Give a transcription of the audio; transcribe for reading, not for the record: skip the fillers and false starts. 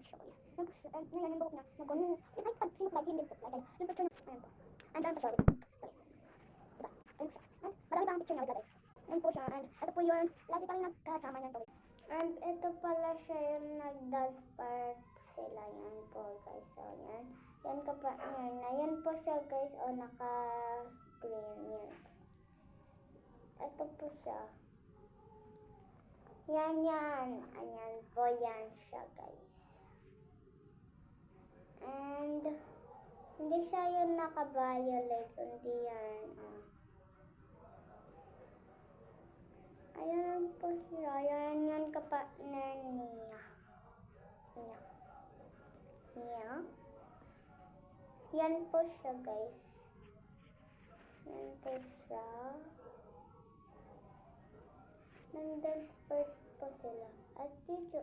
siya guys. Yan po siya. And ngayon yung buhok niya. Nag-ganun. Ay, pag-sinok like, hindi siya like. Yung picture niya. Ayan po. And dyan po siya. Diba? Ayun po siya. And marami pa ang picture niya guys. Ayun po siya. And ito po yun. Lagi kami nagkasama niyan po. And ito pala siya yung nag-dance part sila. Yan po guys. So yan. Yan ka pa. Yan po siya guys. O naka-green. Yan. Ito po siya. Yan. Ayan po yan siya guys. And hindi siya yung naka-violet. Hindi yan. Ayan po siya. Yan ka-partner niya. Yan po siya guys. Yan po siya. Nandun po sila. At dito